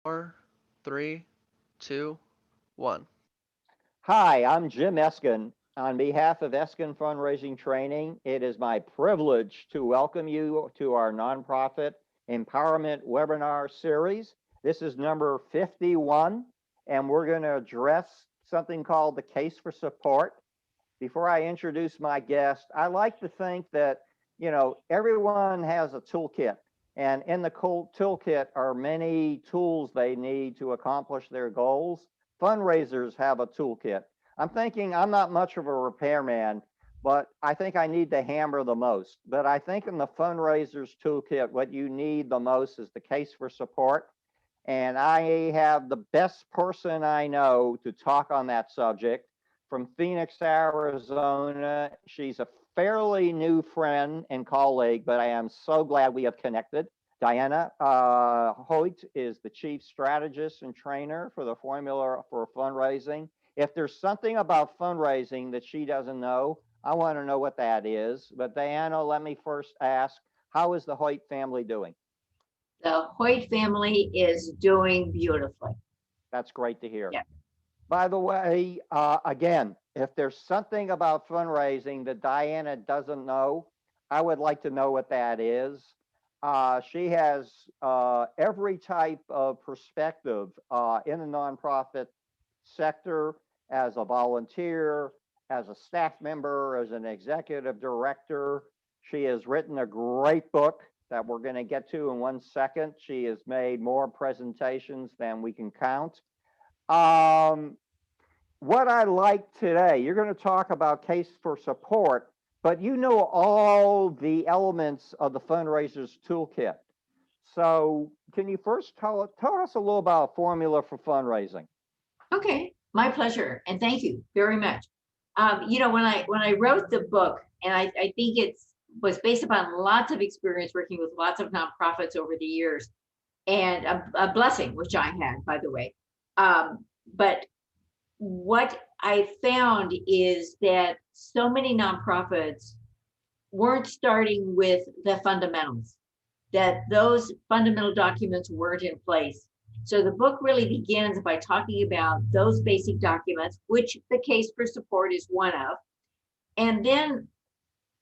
Four, three, two, one. Hi, I'm Jim Eskin. On behalf of Eskin Fundraising Training, it is my privilege to welcome you to our nonprofit empowerment webinar series. This is number 51, and we're going to address something called the case for support. Before I introduce my guest, I like to think that, everyone has a toolkit, and in the toolkit are many tools they need to accomplish their goals. Fundraisers have a toolkit. I'm thinking I'm not much of a repairman, but I think I need the hammer the most. But I think in the fundraisers toolkit, what you need the most is the case for support. And I have the best person I know to talk on that subject from Phoenix, Arizona. She's a fairly new friend and colleague, but I am so glad we have connected. Diana Hoyt is the chief strategist and trainer for the Formula for Fundraising. If there's something about fundraising that she doesn't know, I want to know what that is. But Diana, let me first ask, how is the Hoyt family doing? The Hoyt family is doing beautifully. That's great to hear. Yeah. By the way, again, if there's something about fundraising that Diana doesn't know, I would like to know what that is. She has every type of perspective in the nonprofit sector as a volunteer, as a staff member, as an executive director. She has written a great book that we're going to get to in 1 second. She has made more presentations than we can count. Um, what I like today, you're going to talk about case for support, but you know all the elements of the fundraisers toolkit. So, can you first tell us a little about a formula for fundraising? Okay, my pleasure, and thank you very much. When I wrote the book, and I think it's was based upon lots of experience working with lots of nonprofits over the years, and a blessing, which I had, by the way. But what I found is that so many nonprofits weren't starting with the fundamentals, that those fundamental documents weren't in place. So the book really begins by talking about those basic documents, which the case for support is one of. And then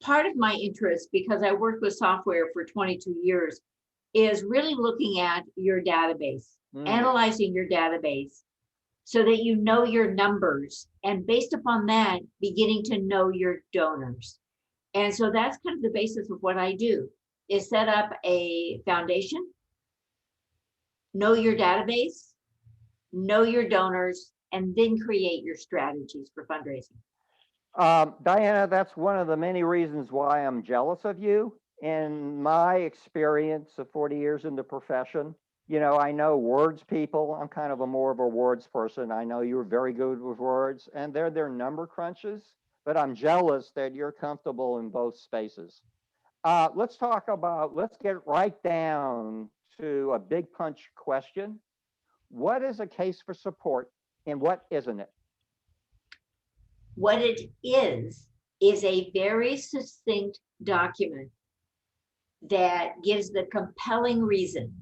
part of my interest, because I worked with software for 22 years, is really looking at your database, analyzing your database so that you know your numbers. And based upon that, beginning to know your donors. And so that's kind of the basis of what I do is set up a foundation, know your database, know your donors, and then create your strategies for fundraising. Diana, that's one of the many reasons why I'm jealous of you. In my experience of 40 years in the profession, I know words people. I'm kind of a more of a words person. I know you're very good with words, and they're their number crunches, but I'm jealous that you're comfortable in both spaces. Let's get right down to a big punch question. What is a case for support and what isn't it? What it is a very succinct document that gives the compelling reason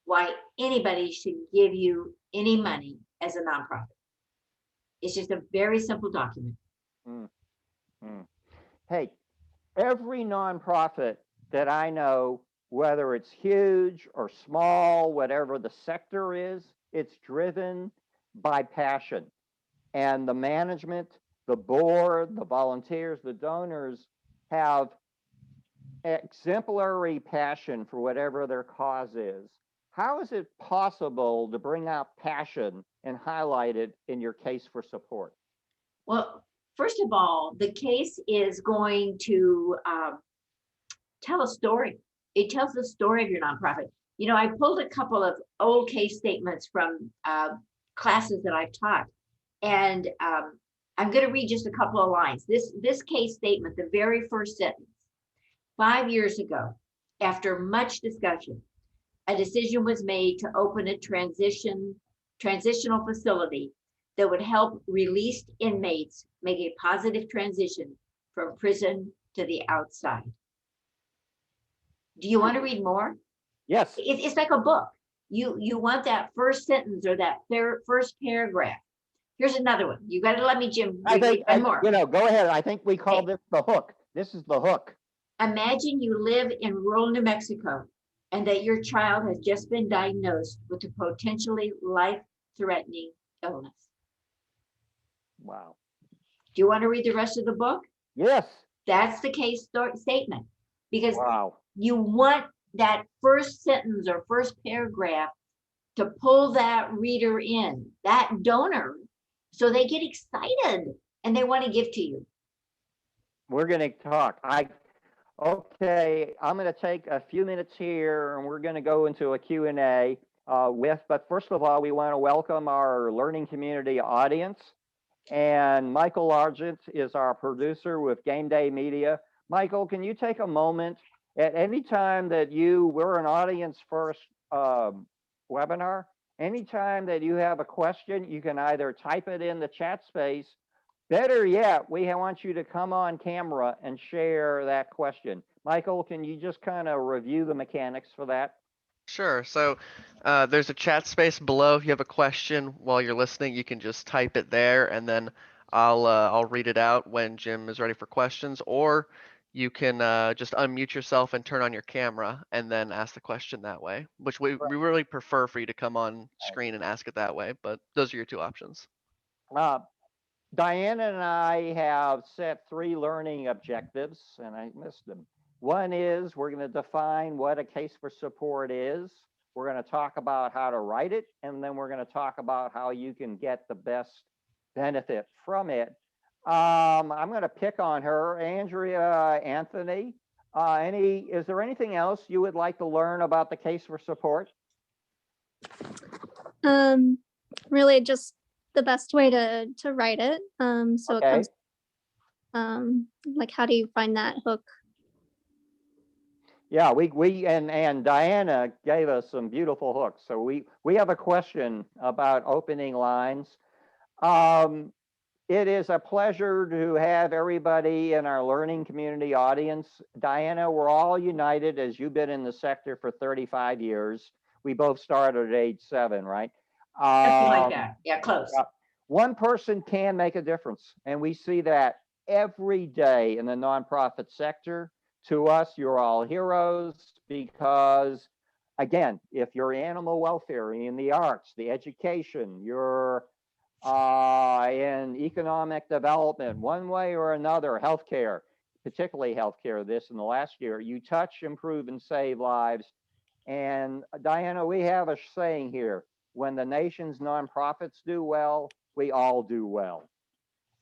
why anybody should give you any money as a nonprofit. It's just a very simple document. Mm, mm. Hey, every nonprofit that I know, whether it's huge or small, whatever the sector is, it's driven by passion. And the management, the board, the volunteers, the donors have exemplary passion for whatever their cause is. How is it possible to bring out passion and highlight it in your case for support? Well, first of all, the case is going to tell a story. It tells the story of your nonprofit. I pulled a couple of old case statements from classes that I've taught, and I'm going to read just a couple of lines. This case statement, the very first sentence. 5 years ago, after much discussion, a decision was made to open a transitional facility that would help released inmates make a positive transition from prison to the outside. Do you want to read more? Yes. It's like a book. You want that first sentence or that first paragraph. Here's another one. You got to let me, Jim, I think, one more. go ahead. I think we call this the hook. This is the hook. Imagine you live in rural New Mexico and that your child has just been diagnosed with a potentially life-threatening illness. Wow. Do you want to read the rest of the book? Yes. That's the case statement, because wow. You want that first sentence or first paragraph to pull that reader in, that donor, so they get excited and they want to give to you. We're going to talk. Okay, I'm going to take a few minutes here and we're going to go into a Q&A but first of all, we want to welcome our learning community audience. And Michael Argent is our producer with Game Day Media. Michael, can you take a moment at any time that we're an audience first webinar, anytime that you have a question, you can either type it in the chat space. Better yet, we want you to come on camera and share that question. Michael, can you just kind of review the mechanics for that? Sure. So there's a chat space below. If you have a question while you're listening, you can just type it there, and then I'll read it out when Jim is ready for questions. Or you can just unmute yourself and turn on your camera, and then ask the question that way. Which we really prefer for you to come on screen and ask it that way. But those are your two options. Diana and I have set 3 learning objectives, and I missed them. One is we're going to define what a case for support is. We're going to talk about how to write it, and then we're going to talk about how you can get the best benefit from it. I'm going to pick on her, Andrea Anthony. Is there anything else you would like to learn about the case for support? Really just the best way to write it. So okay. It comes like, how do you find that hook? Yeah, and Diana gave us some beautiful hooks. So we have a question about opening lines. It is a pleasure to have everybody in our learning community audience. Diana, we're all united as you've been in the sector for 35 years. We both started at age 7, right? Something like that. Yeah, close. One person can make a difference, and we see that every day in the nonprofit sector. To us, you're all heroes because, again, if you're animal welfare, in the arts, the education, you're in economic development, one way or another, healthcare, particularly healthcare, this in the last year, you touch, improve, and save lives. And Diana, we have a saying here, when the nation's nonprofits do well, we all do well.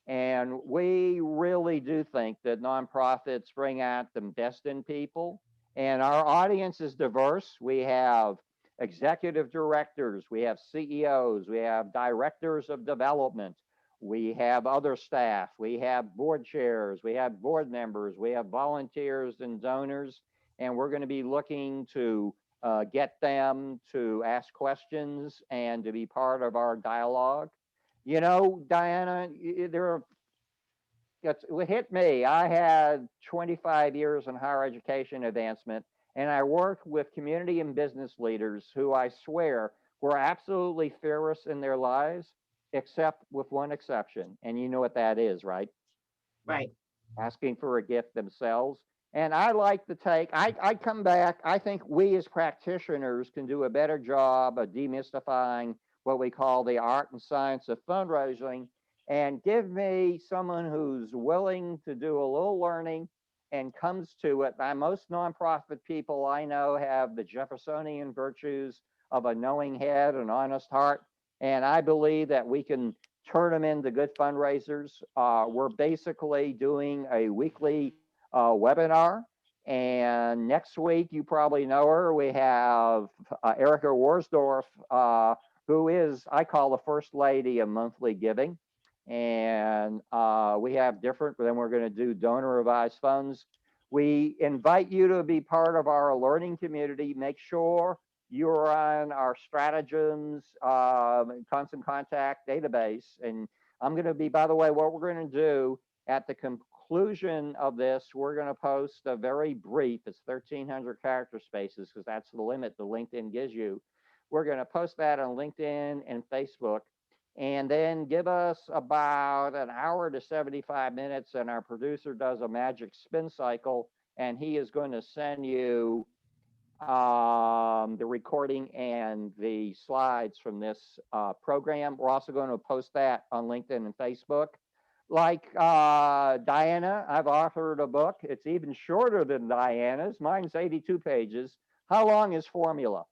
And we really do think that nonprofits bring out the best in people. And our audience is diverse. We have executive directors, we have CEOs, we have directors of development, we have other staff, we have board chairs, we have board members, we have volunteers and donors. And we're going to be looking to get them to ask questions and to be part of our dialogue. You know, Diana, it hit me. I had 25 years in higher education advancement, and I worked with community and business leaders who I swear were absolutely fearless in their lives, except with one exception. And you know what that is, right? Right. Asking for a gift themselves. And I like to I come back, I think we as practitioners can do a better job of demystifying what we call the art and science of fundraising, and give me someone who's willing to do a little learning and comes to it. Most nonprofit people I know have the Jeffersonian virtues of a knowing head, an honest heart, and I believe that we can turn them into good fundraisers. We're basically doing a weekly webinar. And next week, you probably know her, we have Erica Worsdorf, who is, I call the first lady of monthly giving. And we have different, then we're going to do donor advised funds. We invite you to be part of our learning community. Make sure you're on our Stratagems constant contact database. And I'm going to be, by the way, what we're going to do at the conclusion of this, we're going to post a very brief, it's 1,300 character spaces because that's the limit the LinkedIn gives you. We're going to post that on LinkedIn and Facebook. And then give us about an hour to 75 minutes, and our producer does a magic spin cycle, and he is going to send you the recording and the slides from this program. We're also going to post that on LinkedIn and Facebook. Like Diana, I've authored a book. It's even shorter than Diana's. Mine's 82 pages. How long is Formula?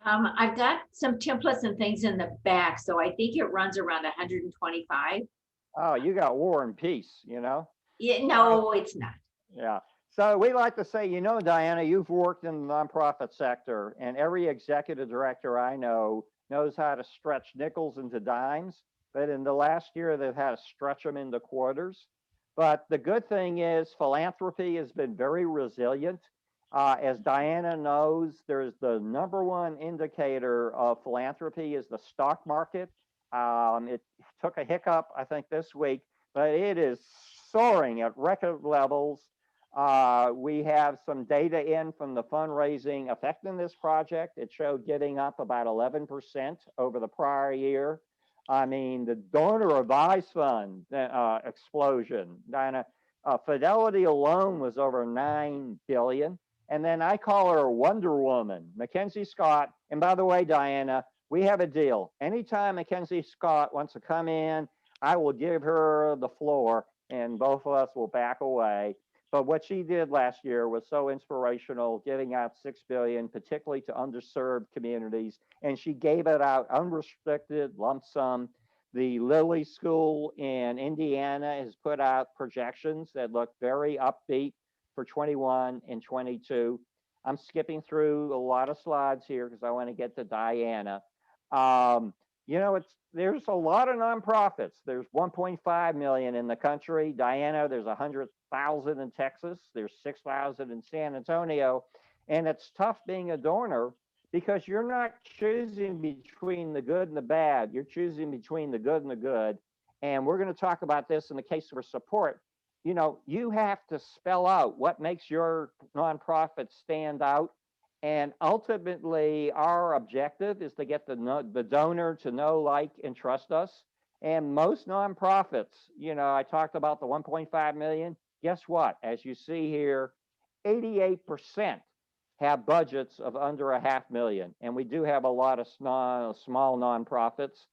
I've got some templates and things in the back, so I think it runs around 125. Oh, you got War and Peace, you know? Yeah, no, it's not. Yeah. So we like to say, you know, Diana, you've worked in the nonprofit sector, and every executive director I know knows how to stretch nickels into dimes. But in the last year, they've had to stretch them into quarters. But the good thing is philanthropy has been very resilient. As Diana knows, there's the number one indicator of philanthropy is the stock market. It took a hiccup, I think, this week, but it is soaring at record levels. We have some data in from the fundraising effectiveness project. It showed giving up about 11% over the prior year. I mean, the donor advised fund explosion. Diana, Fidelity alone was over 9 billion. And then I call her Wonder Woman, Mackenzie Scott. And by the way, Diana, we have a deal. Anytime Mackenzie Scott wants to come in, I will give her the floor and both of us will back away. But what she did last year was so inspirational, giving out 6 billion, particularly to underserved communities. And she gave it out unrestricted, lump sum. The Lilly School in Indiana has put out projections that look very upbeat for 21 and 22. I'm skipping through a lot of slides here because I want to get to Diana. You know, there's a lot of nonprofits. There's 1.5 million in the country. Diana, there's 100,000 in Texas. There's 6,000 in San Antonio. And it's tough being a donor because you're not choosing between the good and the bad. You're choosing between the good and the good. And we're going to talk about this in the case for support. You know, you have to spell out what makes your nonprofit stand out. And ultimately, our objective is to get the donor to know, like, and trust us. And most nonprofits, you know, I talked about the 1.5 million. Guess what? As you see here, 88% have budgets of under $500,000. And we do have a lot of small nonprofits.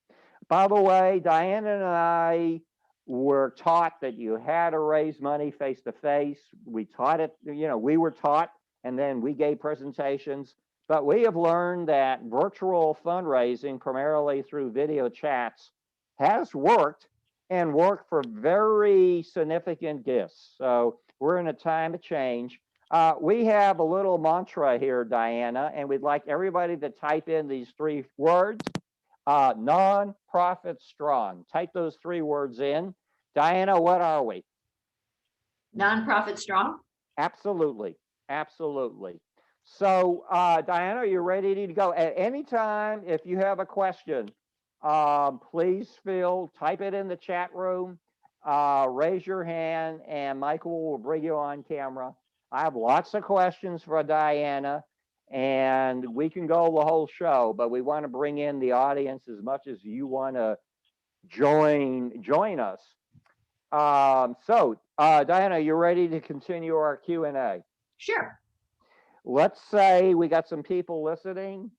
By the way, Diana and I were taught that you had to raise money face to face. We taught it, you know, we were taught, and then we gave presentations. But we have learned that virtual fundraising, primarily through video chats, has worked and worked for very significant gifts. So we're in a time of change. We have a little mantra here, Diana, and we'd like everybody to type in these 3 words. Non-profit strong. Type those 3 words in. Diana, what are we? Nonprofit strong? Absolutely. Absolutely. So, Diana, are you ready to go? At any time, if you have a question, please type it in the chat room, raise your hand, and Michael will bring you on camera. I have lots of questions for Diana. And we can go the whole show, but we want to bring in the audience as much as you want to join us. So, Diana, you ready to continue our Q&A? Sure. Let's say we got some people listening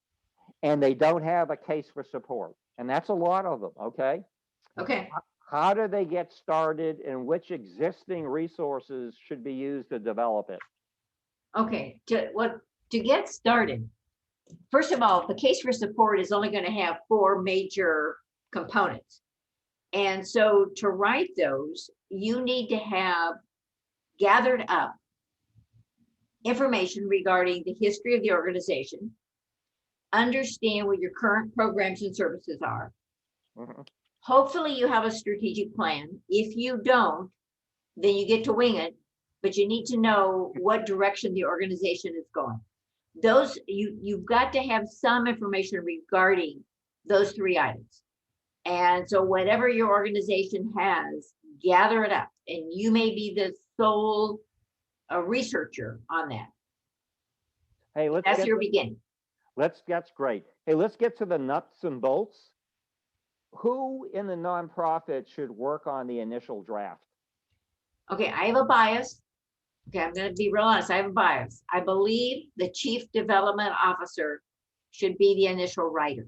and they don't have a case for support, and that's a lot of them, okay? Okay. How do they get started, and which existing resources should be used to develop it? Okay, to get started, first of all, the case for support is only going to have 4 major components. And so to write those, you need to have gathered up information regarding the history of the organization, understand what your current programs and services are. Mhm. Hopefully you have a strategic plan. If you don't, then you get to wing it, but you need to know what direction the organization is going. Those you've got to have some information regarding those 3 items. And so whatever your organization has, gather it up, and you may be the sole researcher on that. Hey, That's your beginning. That's great. Hey, let's get to the nuts and bolts. Who in the nonprofit should work on the initial draft? Okay, I have a bias. Okay, I'm going to be real honest. I have a bias. I believe the chief development officer should be the initial writer.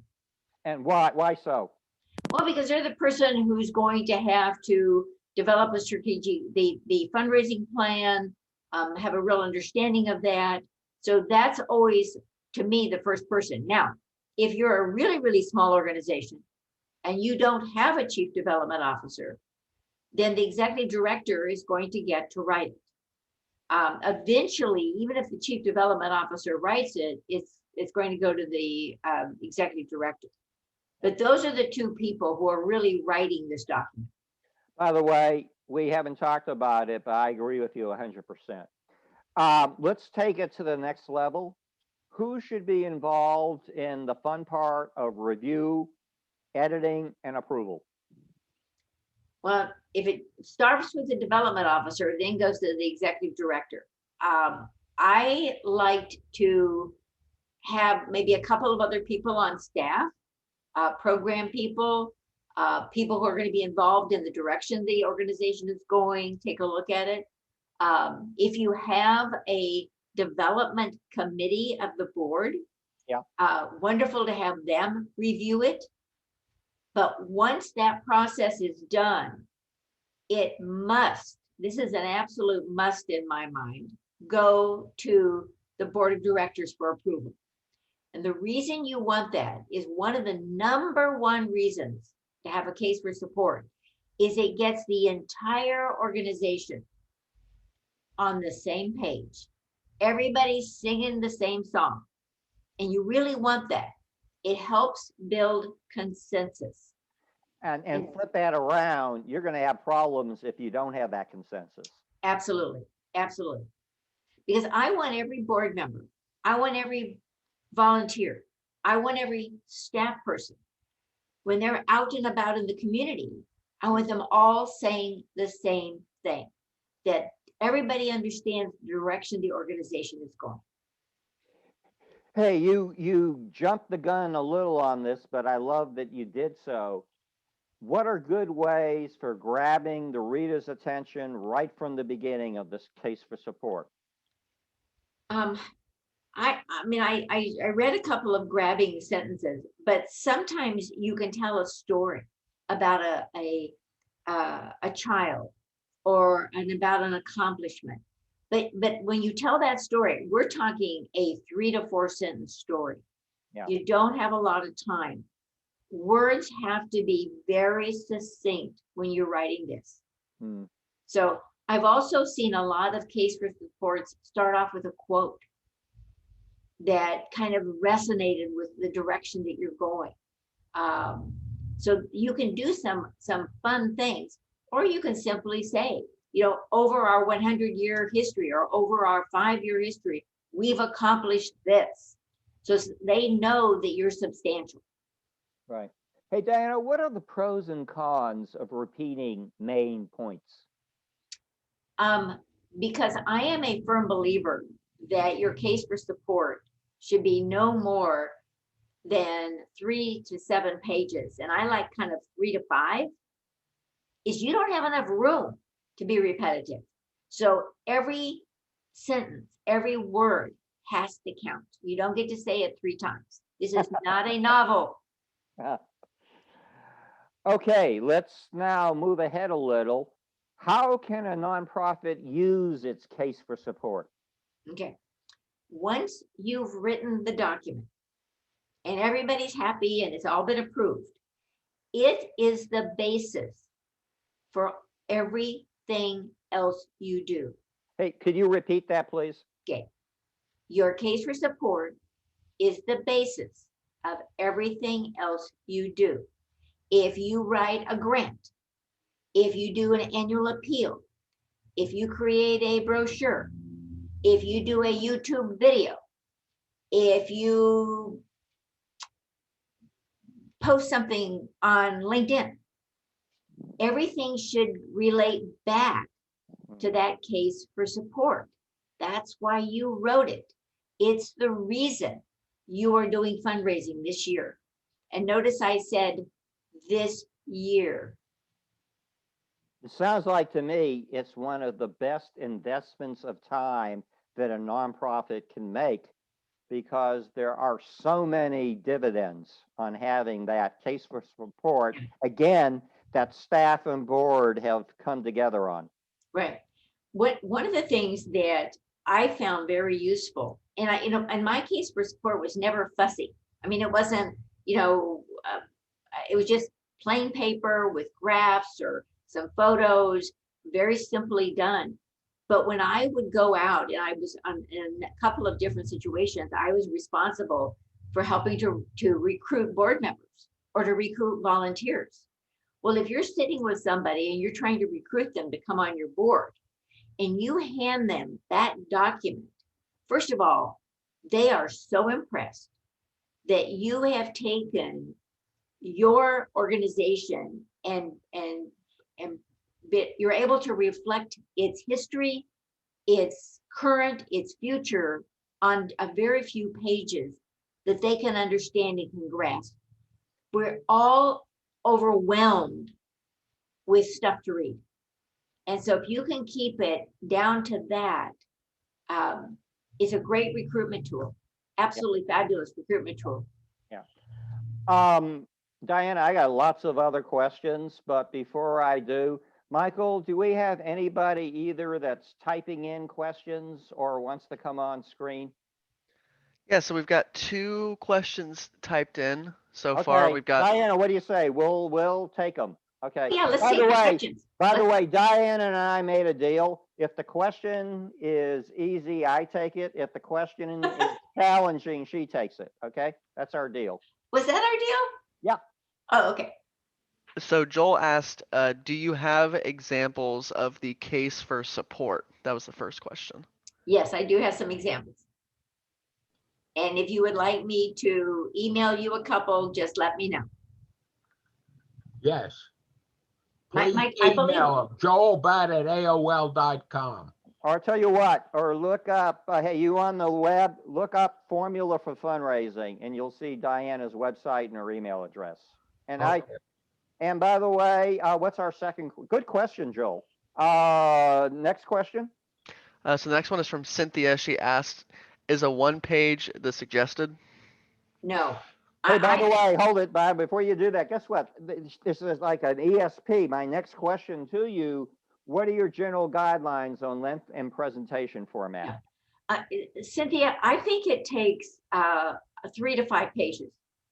And why? Why so? Well, because they're the person who's going to have to develop a strategic, the fundraising plan, have a real understanding of that. So that's always, to me, the first person. Now, if you're a really, really small organization and you don't have a chief development officer, then the executive director is going to get to write it. Eventually, even if the chief development officer writes it, it's going to go to the executive director. But those are the two people who are really writing this document. By the way, we haven't talked about it, but I agree with you 100%. Let's take it to the next level. Who should be involved in the fun part of review, editing, and approval? Well, if it starts with the development officer, then goes to the executive director. I liked to have maybe a couple of other people on staff, program people, people who are going to be involved in the direction the organization is going, take a look at it. If you have a development committee of the board, yeah, wonderful to have them review it. But once that process is done, it must, this is an absolute must in my mind, go to the board of directors for approval. And the reason you want that is one of the number one reasons to have a case for support is it gets the entire organization on the same page. Everybody's singing the same song. And you really want that. It helps build consensus. And flip that around, you're going to have problems if you don't have that consensus. Absolutely. Absolutely. Because I want every board member, I want every volunteer, I want every staff person, when they're out and about in the community, I want them all saying the same thing, that everybody understands the direction the organization is going. Hey, you jumped the gun a little on this, but I love that you did so. What are good ways for grabbing the reader's attention right from the beginning of this case for support? I mean, I read a couple of grabbing sentences, but sometimes you can tell a story about a child or about an accomplishment. But when you tell that story, we're talking a 3 to 4 sentence story. Yeah. You don't have a lot of time. Words have to be very succinct when you're writing this. So I've also seen a lot of case reports start off with a quote that kind of resonated with the direction that you're going. So you can do some fun things, or you can simply say, you know, over our 100-year history or over our 5-year history, we've accomplished this. So they know that you're substantial. Right. Hey, Diana, what are the pros and cons of repeating main points? Because I am a firm believer that your case for support should be no more than 3 to 7 pages. And I like kind of 3 to 5, is you don't have enough room to be repetitive. So every sentence, every word has to count. You don't get to say it 3 times. This is not a novel. Okay, let's now move ahead a little. How can a nonprofit use its case for support? Okay. Once you've written the document and everybody's happy and it's all been approved, it is the basis for everything else you do. Hey, could you repeat that, please? Okay. Your case for support is the basis of everything else you do. If you write a grant, if you do an annual appeal, if you create a brochure, if you do a YouTube video, if you post something on LinkedIn, everything should relate back to that case for support. That's why you wrote it. It's the reason you are doing fundraising this year. And notice I said this year. It sounds like to me it's one of the best investments of time that a nonprofit can make, because there are so many dividends on having that case for support, again, that staff and board have come together on. Right. One of the things that I found very useful, and and my case for support was never fussy. I mean, it wasn't, it was just plain paper with graphs or some photos, very simply done. But when I would go out, and I was in a couple of different situations, I was responsible for helping to recruit board members or to recruit volunteers. Well, if you're sitting with somebody and you're trying to recruit them to come on your board, and you hand them that document, first of all, they are so impressed that you have taken your organization and you're able to reflect its history, its current, its future on a very few pages that they can understand and can grasp. We're all overwhelmed with stuff to read. And so if you can keep it down to that, it's a great recruitment tool. Absolutely fabulous recruitment tool. Yeah. Diana, I got lots of other questions, but before I do, Michael, do we have anybody either that's typing in questions or wants to come on screen? Yeah, so we've got 2 questions typed in so Okay. far. We've got Diana, what do you say? We'll take them. Okay. Yeah, let's By take the the way, questions. by the way, Diana and I made a deal. If the question is easy, I take it. If the question is challenging, she takes it. Okay, that's our deal. Was that our deal? Yeah. Oh, okay. So Joel asked, do you have examples of the case for support? That was the first question. Yes, I do have some examples. And if you would like me to email you a couple, just let me know. Yes. Mike, Please I believe- email him, joelbat@aol.com. Or I'll tell you what, or look up, hey, you on the web, look up Formula for Fundraising, and you'll see Diana's website and her email address. And Okay. and by the way, what's our second? Good question, Joel. Next question. So the next one is from Cynthia. She asked, is a 1-page the suggested? No. Hey, by the way, hold it, Bob, before you do that, guess what? This is like an ESP. My next question to you, what are your general guidelines on length and presentation format? Cynthia, I think it takes 3 to 5 pages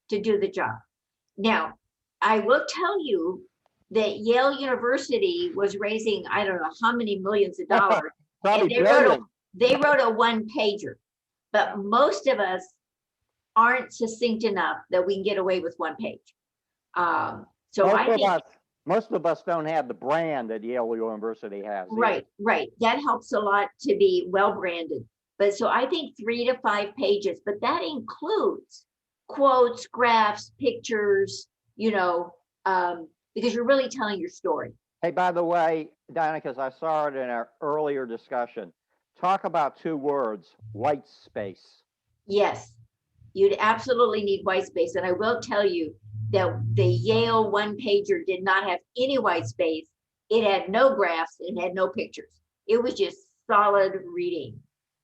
to do the job. Now, I will tell you that Yale University was raising, I don't know how many millions of dollars. Probably and they wrote a 1-pager, but most of us aren't succinct enough that we can get away with 1 page. So I think most of us don't have the brand that Yale University has. Right. That helps a lot to be well branded. But so I think 3 to 5 pages, but that includes quotes, graphs, pictures, because you're really telling your story. Hey, by the way, Diana, because I saw it in our earlier discussion, talk about 2 words, white space. Yes, you'd absolutely need white space. And I will tell you that the Yale 1-pager did not have any white space. It had no graphs, it had no pictures. It was just solid reading.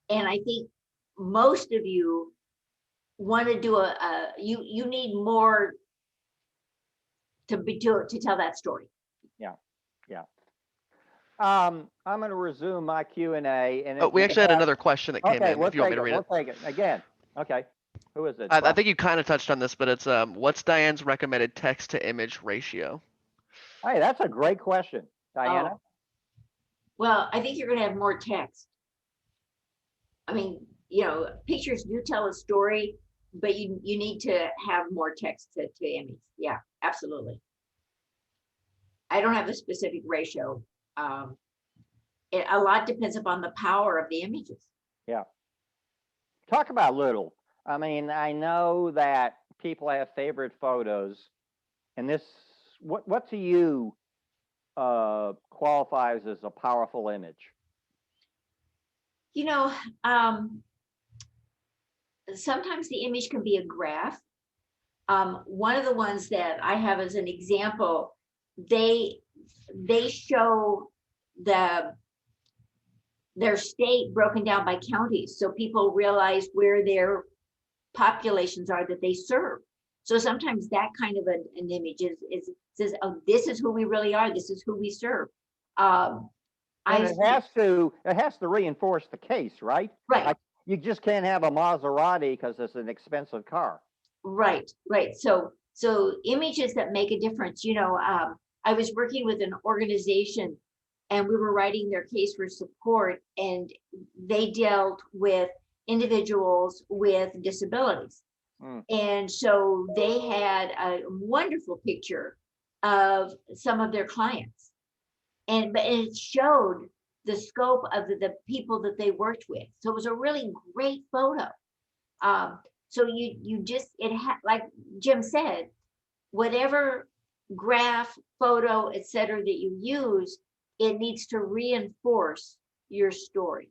And I think most of you want to do you need more to tell that story. Yeah. I'm going to resume my Q&A. And we actually had another question that came in. If you want me to read it. We'll take it again. Okay. Who is it? I think you kind of touched on this, but it's what's Diane's recommended text to image ratio? Hey, that's a great question, Diana. Oh. Well, I think you're going to have more text. I mean, pictures do tell a story, but you need to have more text to image. Yeah, absolutely. I don't have a specific ratio. A lot depends upon the power of the images. Yeah. Talk about little. I mean, I know that people have favorite photos, and what to you qualifies as a powerful image? sometimes the image can be a graph. One of the ones that I have as an example, they show their state broken down by counties, so people realize where their populations are that they serve. So sometimes that kind of an image is says, oh, this is who we really are, this is who we serve. And it has to reinforce the case, right? Right. Like, you just can't have a Maserati because it's an expensive car. Right. So images that make a difference. I was working with an organization and we were writing their case for support, and they dealt with individuals with disabilities. And so they had a wonderful picture of some of their clients, and it showed the scope of the people that they worked with. So it was a really great photo. So you just, like Jim said, whatever graph, photo, etc. that you use, it needs to reinforce your story.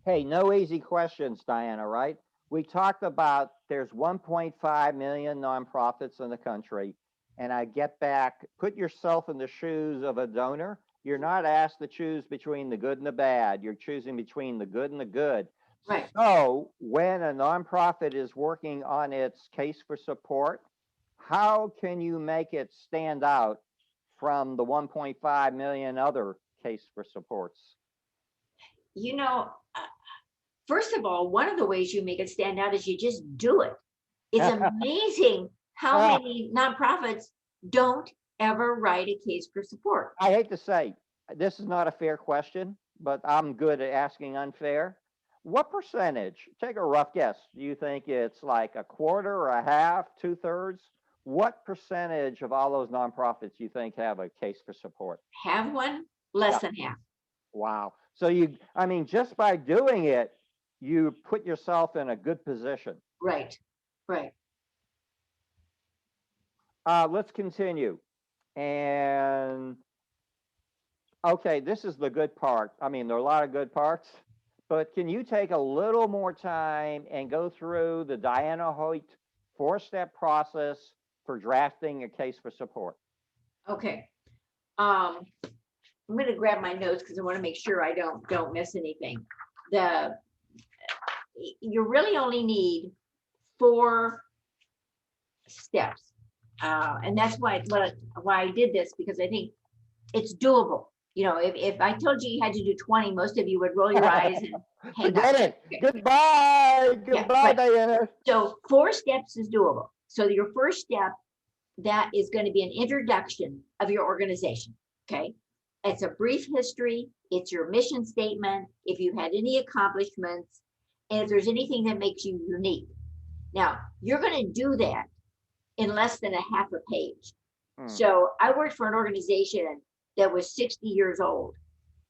Hey, no easy questions, Diana, right? We talked about there's 1.5 million nonprofits in the country. And I get back, put yourself in the shoes of a donor. You're not asked to choose between the good and the bad. You're choosing between the good and the good. Right. So when a nonprofit is working on its case for support, how can you make it stand out from the 1.5 million other case for supports? First of all, one of the ways you make it stand out is you just do it. It's amazing how many nonprofits don't ever write a case for support. I hate to say, this is not a fair question, but I'm good at asking unfair. What percentage, take a rough guess, do you think it's like a quarter or a half, 2/3? What percentage of all those nonprofits you think have a case for support? Have one? Less than half. Wow. So just by doing it, you put yourself in a good position. Right. Let's continue. And okay, this is the good part. There are a lot of good parts, but can you take a little more time and go through the Diana Hoyt 4-step process for drafting a case for support? Okay. I'm going to grab my notes because I want to make sure I don't miss anything. You really only need 4 steps. And that's why I did this, because I think it's doable. If I told you had to do 20, most of you would roll your eyes and hang Forget up. it. Okay. Goodbye, right. Diana. So 4 steps is doable. So your first step, that is going to be an introduction of your organization. Okay. It's a brief history. It's your mission statement. If you had any accomplishments, and if there's anything that makes you unique. Now, you're going to do that in less than a half a page. So I worked for an organization that was 60 years old,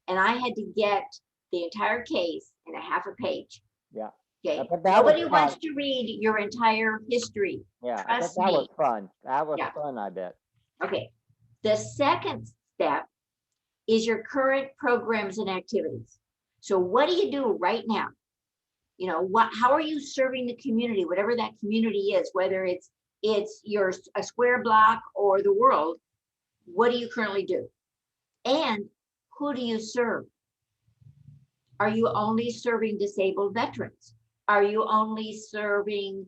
and I had to get the entire case in a half a page. Yeah. Okay. Nobody wants to read your entire history. Yeah. Trust that me. was fun. That was fun, I bet. Okay. The second step is your current programs and activities. So what do you do right now? How are you serving the community, whatever that community is, whether it's a square block or the world? What do you currently do? And who do you serve? Are you only serving disabled veterans? Are you only serving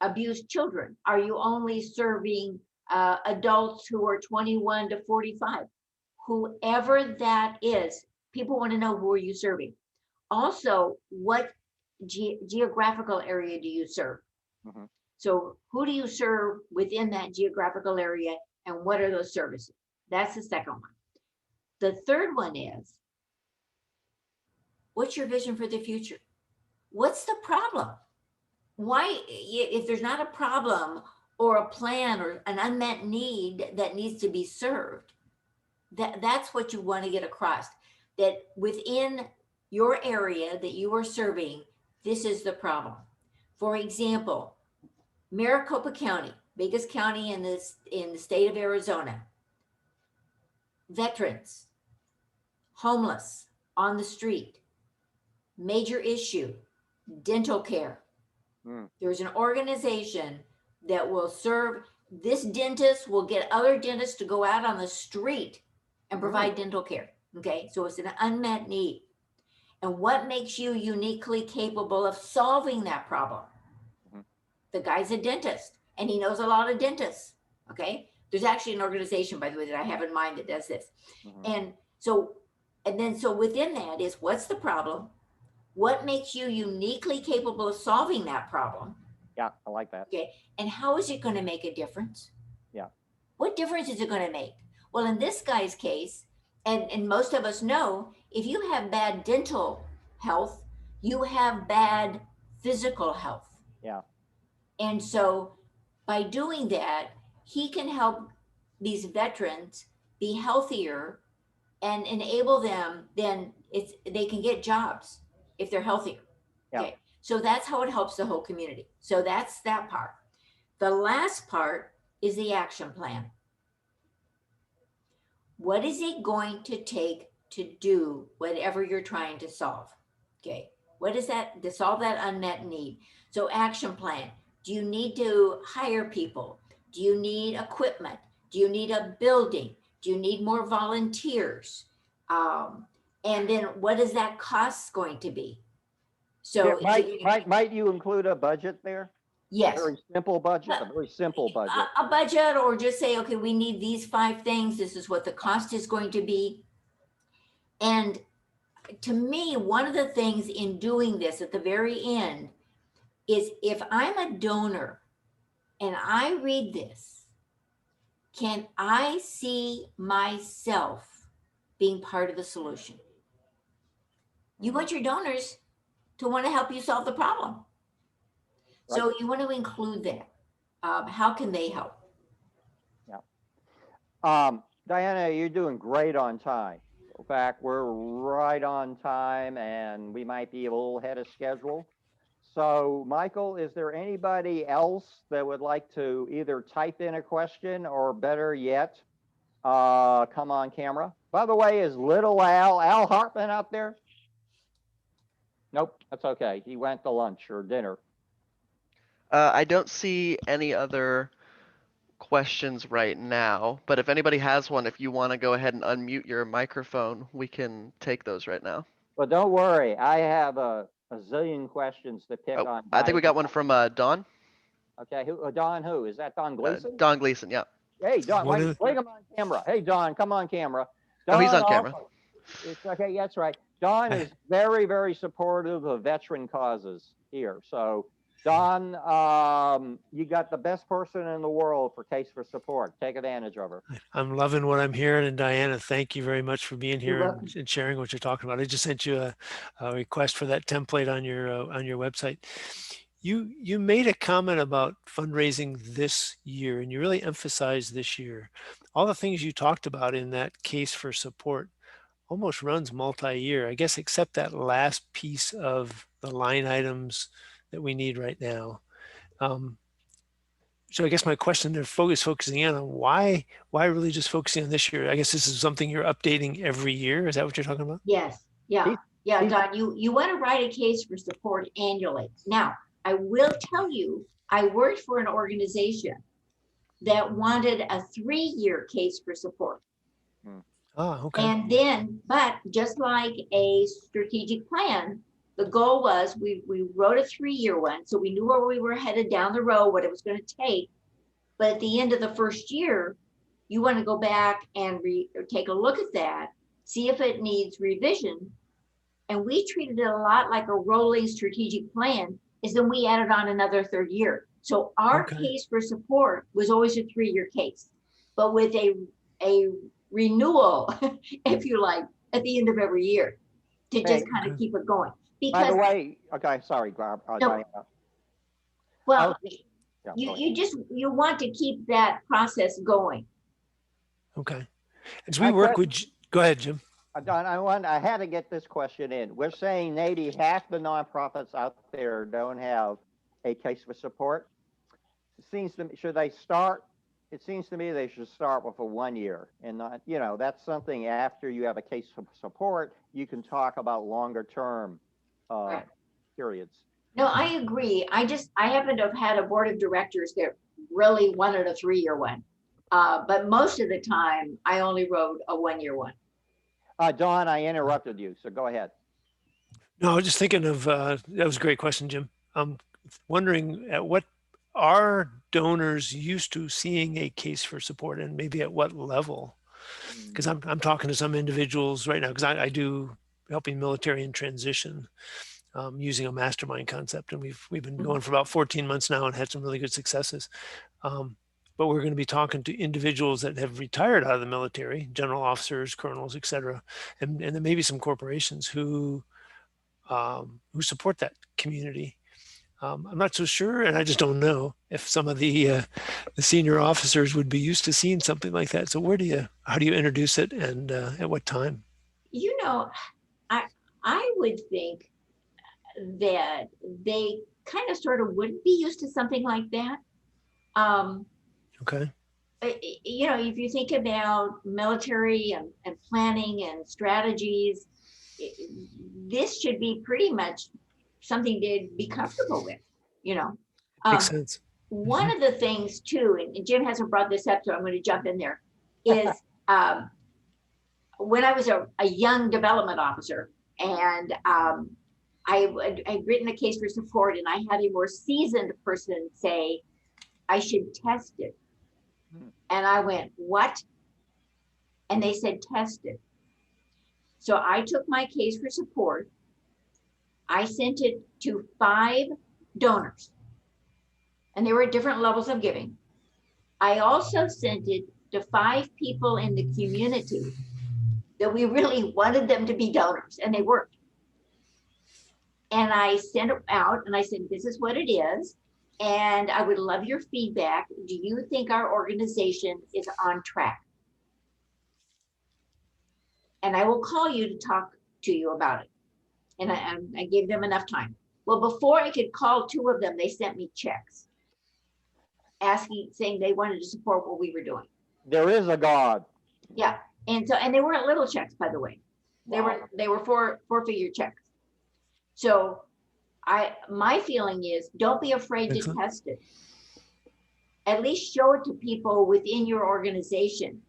abused children? Are you only serving adults who are 21 to 45? Whoever that is, people want to know, who are you serving? Also, what geographical area do you serve? So who do you serve within that geographical area, and what are those services? That's the second one. The third one is, what's your vision for the future? What's the problem? Why, if there's not a problem or a plan or an unmet need that needs to be served, that's what you want to get across, that within your area that you are serving, this is the problem. For example, Maricopa County, biggest county in the state of Arizona. Veterans, homeless, on the street, major issue. dental care. There's an organization that will serve, this dentist will get other dentists to go out on the street and provide dental care. Okay, so it's an unmet need. And what makes you uniquely capable of solving that problem? The guy's a dentist and he knows a lot of dentists. Okay, there's actually an organization, by the way, that I have in mind that does this. And so within that is, what's the problem? What makes you uniquely capable of solving that problem? Yeah, I like that. Okay, and how is it going to make a difference? Yeah. What difference is it going to make? Well, in this guy's case, and most of us know, if you have bad dental health, you have bad physical health. Yeah. And so by doing that, he can help these veterans be healthier and enable them, then they can get jobs if they're healthier. Yeah. Okay. So that's how it helps the whole community. So that's that part. The last part is the action plan. What is it going to take to do whatever you're trying to solve? Okay. What is that to solve that unmet need? So action plan. Do you need to hire people? Do you need equipment? Do you need a building? Do you need more volunteers? And then what is that cost going to be? So might you include a budget there? Yes. A very simple budget, a very simple budget. A budget, or just say, okay, we need these 5 things. This is what the cost is going to be. And to me, one of the things in doing this at the very end is, if I'm a donor and I read this, can I see myself being part of the solution? You want your donors to want to help you solve the problem. Right. So you want to include that. How can they help? Yeah. Diana, you're doing great on time. In fact, we're right on time and we might be a little ahead of schedule. So, Michael, is there anybody else that would like to either type in a question or, better yet, come on camera? By the way, is little Al Hartman out there? Nope, that's okay. He went to lunch or dinner. I don't see any other questions right now, but if anybody has one, if you want to go ahead and unmute your microphone, we can take those right now. Well, don't worry. I have a zillion questions to pick on. I think we got one from Don. Okay, Don who? Is that Don Gleason? Don Gleason, yeah. Hey, Don, bring him on camera. Hey, Don, come on camera. Don, oh, he's on camera. It's okay, that's right. Don is very, very supportive of veteran causes here. So, Don, you got the best person in the world for Case for Support. Take advantage of her. I'm loving what I'm hearing. And Diana, thank you very much for being here and sharing what you're talking about. I just sent you a request for that template on your website. You made a comment about fundraising this year, and you really emphasized this year. All the things you talked about in that Case for Support almost runs multi-year, I guess, except that last piece of the line items that we need right now. So I guess my question there focusing in on why really just focusing on this year? I guess this is something you're updating every year. Is that what you're talking about? Yes. Yeah. Don, you want to write a case for support annually. Now, I will tell you, I worked for an organization that wanted a 3-year case for support. Oh, okay. And then, but just like a strategic plan, the goal was we wrote a 3-year one, so we knew where we were headed down the road, what it was going to take. But at the end of the first year, you want to go back and take a look at that, see if it needs revision. And we treated it a lot like a rolling strategic plan, is then we added on another 3rd year. So our case for support was always a 3-year case, but with a renewal, if you like, at the end of every year to just kind of keep it going. Because, by the way, okay, sorry, no, well, you want to keep that process going. Okay. As we work with, go ahead, Jim. Don, I had to get this question in. We're saying maybe half the nonprofits out there don't have a case for support. It seems to me, should they start? It seems to me they should start with a 1 year, and not, that's something after you have a case for support, you can talk about longer term periods. No, I agree. I happen to have had a board of directors that really wanted a 3-year one. But most of the time, I only wrote a 1-year one. Don, I interrupted you, so go ahead. No, I was just thinking of, that was a great question, Jim. I'm wondering at what are donors used to seeing a case for support, and maybe at what level? Because I'm talking to some individuals right now, because I do helping military in transition, using a mastermind concept, and we've been going for about 14 months now and had some really good successes. But we're going to be talking to individuals that have retired out of the military, general officers, colonels, et cetera, and then maybe some corporations who support that community. I'm not so sure, and I just don't know if some of the senior officers would be used to seeing something like that. So how do you introduce it, and at what time? You know, I would think that they kind of sort of would be used to something like that. Okay. You know, if you think about military and planning and strategies, this should be pretty much something they'd be comfortable with, you know. Makes sense. One of the things too, and Jim hasn't brought this up, so I'm going to jump in there, is when I was a young development officer, and I'd written a case for support, and I had a more seasoned person say, I should test it. And I went, what? And they said, test it. So I took my case for support. I sent it to 5 donors, and they were at different levels of giving. I also sent it to 5 people in the community that we really wanted them to be donors, and they weren't. And I sent it out and I said, this is what it is. And I would love your feedback. Do you think our organization is on track? And I will call you to talk to you about it. And I gave them enough time. Well, before I could call 2 of them, they sent me checks saying they wanted to support what we were doing. There is a God. Yeah. And they weren't little checks, by the way. They were 4-figure checks. So my feeling is, don't be afraid to test it. At least show it to people within your organization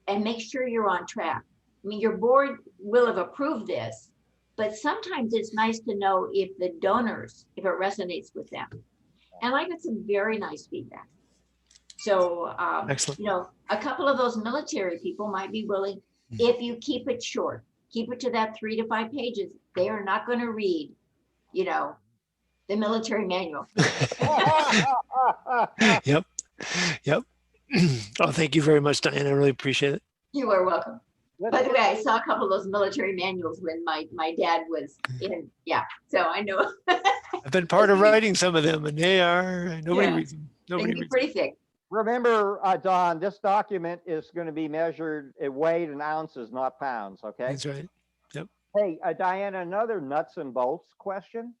and make sure you're on track. I mean, your board will have approved this, but sometimes it's nice to know if the donors, if it resonates with them. And I got some very nice feedback. So, you know, a couple of those military people might be willing, if you keep it short, keep it to that 3 to 5 pages. They are not going to read, you know, the military manual. Yep. Oh, thank you very much, Diane. I really appreciate it. You are welcome. By the way, I saw a couple of those military manuals when my dad was in. Yeah, so I know. I've been part of writing some of them, and nobody reads them. Nobody reads pretty thick. Remember, Don, this document is going to be measured in weight and ounces, not pounds, okay? That's right. Yep. Hey, Diana, another nuts and bolts question.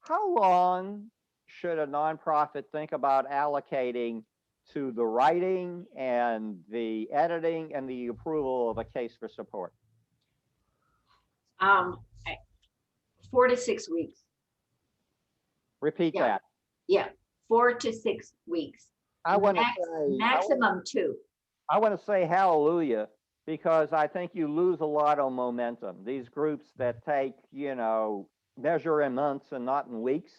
How long should a nonprofit think about allocating to the writing and the editing and the approval of a case for support? 4 to 6 weeks. Repeat that. Yeah, 4 to 6 weeks. I want to say maximum 2. I want to say hallelujah, because I think you lose a lot of momentum. These groups that take, you know, measure in months and not in weeks,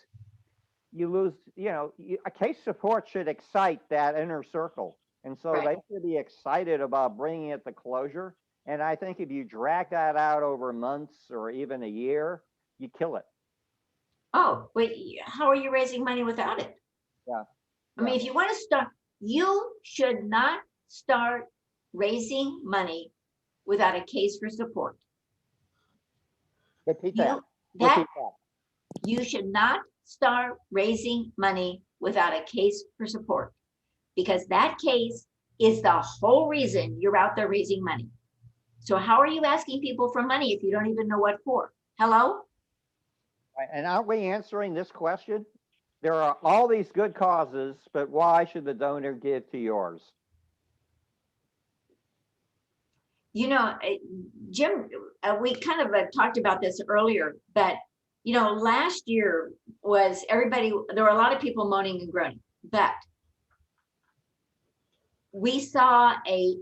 you lose, you know, a case support should excite that inner circle. And so they should be excited about bringing it to closure. And I think if you drag that out over months or even a year, you kill it. Oh, but how are you raising money without it? Yeah. I mean, if you want to start, you should not start raising money without a case for support. Repeat that. You should not start raising money without a case for support, because that case is the whole reason you're out there raising money. So how are you asking people for money if you don't even know what for? Hello? And aren't we answering this question? There are all these good causes, but why should the donor give to yours? You know, Jim, we kind of talked about this earlier, but You know, last year was there were a lot of people moaning and groaning, but we saw a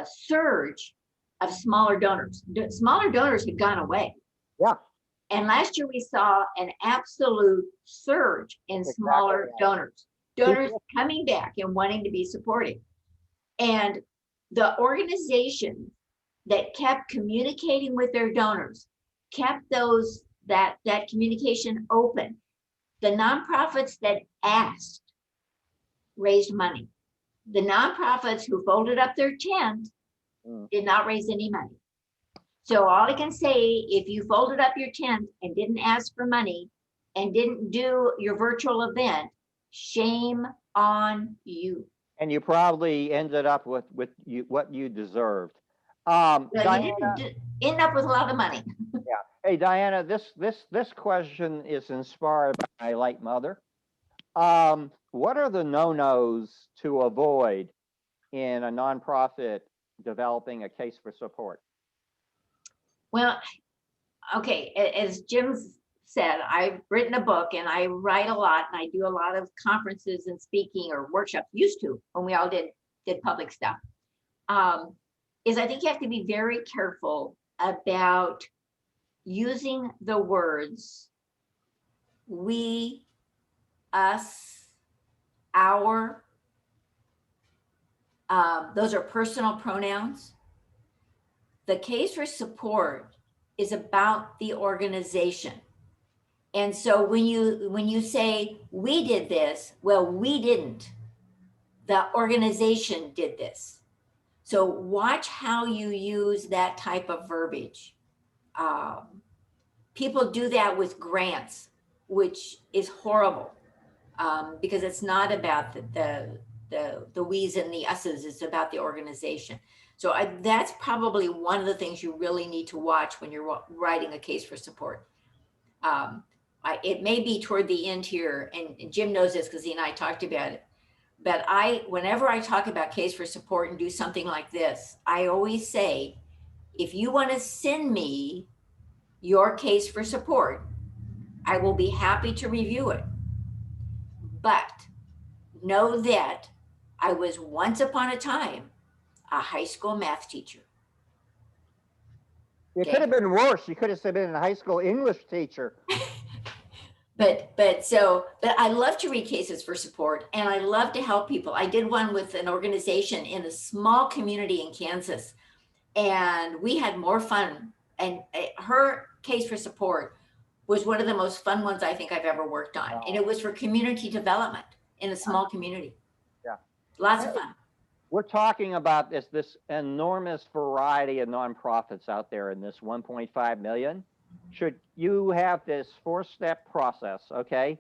surge of smaller donors. Smaller donors had gone away. Yeah. And last year we saw an absolute surge in smaller Exactly. donors coming back and wanting to be supported. And the organizations that kept communicating with their donors, kept that communication open. The nonprofits that asked raised money. The nonprofits who folded up their tent did not raise any money. So all I can say, if you folded up your tent and didn't ask for money and didn't do your virtual event, shame on you. And you probably ended up with what you deserved. Well, Diana, you didn't end up with a lot of money. yeah. Hey, Diana, this question is inspired by my late mother. What are the no-nos to avoid in a nonprofit developing a case for support? Well, okay, as Jim said, I've written a book and I write a lot and I do a lot of conferences and speaking or workshops, used to when we all did public stuff. Is I think you have to be very careful about using the words we, us, our. Those are personal pronouns. The case for support is about the organization. And so when you say we did this, well, we didn't. The organization did this. So watch how you use that type of verbiage. People do that with grants, which is horrible, because it's not about the we's and the us's, it's about the organization. So that's probably one of the things you really need to watch when you're writing a case for support. It may be toward the end here, and Jim knows this because he and I talked about it, but whenever I talk about case for support and do something like this, I always say, if you want to send me your case for support, I will be happy to review it. But know that I was once upon a time a high school math teacher. It could have been worse. You could have been a high school English teacher. But I love to read cases for support and I love to help people. I did one with an organization in a small community in Kansas and we had more fun. And her case for support was one of the most fun ones I think I've ever worked on. Wow. And it was for community development in a small community. Yeah. Lots of fun. We're talking about this enormous variety of nonprofits out there in this 1.5 million. Should you have this 4-step process, okay?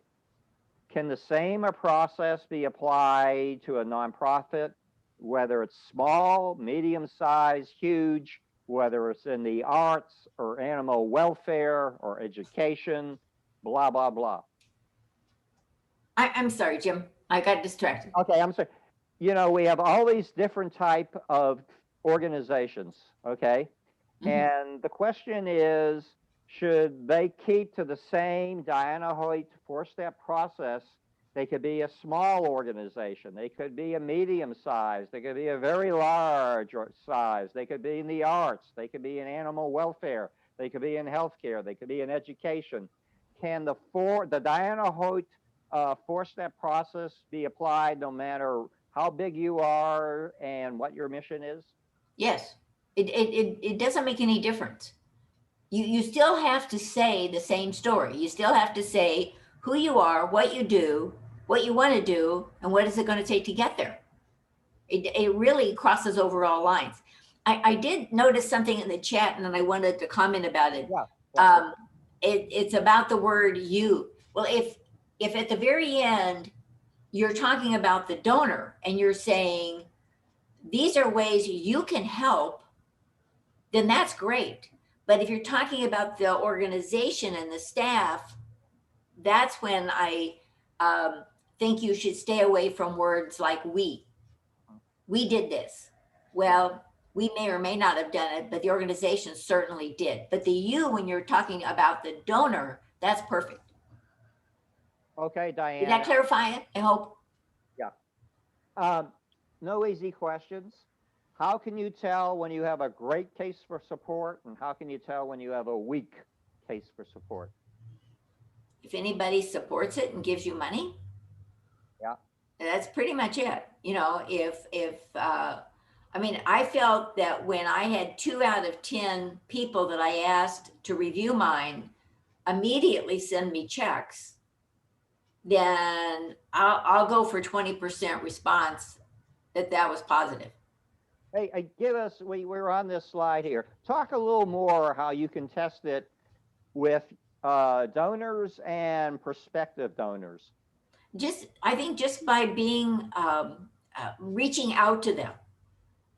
Can the same process be applied to a nonprofit, whether it's small, medium-sized, huge, whether it's in the arts or animal welfare or education, blah, blah, blah? I'm sorry, Jim. I got distracted. Okay, I'm sorry. You know, we have all these different type of organizations, okay? Mm-hmm. And the question is, should they keep to the same Diana Hoyt 4-step process? They could be a small organization. They could be a medium size. They could be a very large size. They could be in the arts. They could be in animal welfare. They could be in healthcare. They could be in education. Can the Diana Hoyt 4-step process be applied no matter how big you are and what your mission is? Yes, it doesn't make any difference. You still have to say the same story. You still have to say who you are, what you do, what you want to do, and what is it going to take to get there. It really crosses over all lines. I did notice something in the chat, and then I wanted to comment about it. Yeah. It's about the word you. Well, if at the very end you're talking about the donor and you're saying these are ways you can help, then that's great. But if you're talking about the organization and the staff, that's when I think you should stay away from words like we. We did this. Well, we may or may not have done it, but the organization certainly did. But the you, when you're talking about the donor, That's perfect. Okay, Did that Diana. clarify it? I hope. No easy questions. How can you tell when you have a great case for support, and how can you tell when you have a weak case for support? If anybody supports it and gives you money, Yeah. that's pretty much it. You know, I mean, I felt that when I had 2 out of 10 people that I asked to review mine immediately send me checks, then I'll go for 20% response that was positive. Hey, give us, we're on this slide here. Talk a little more how you can test it with donors and prospective donors. I think just by being, reaching out to them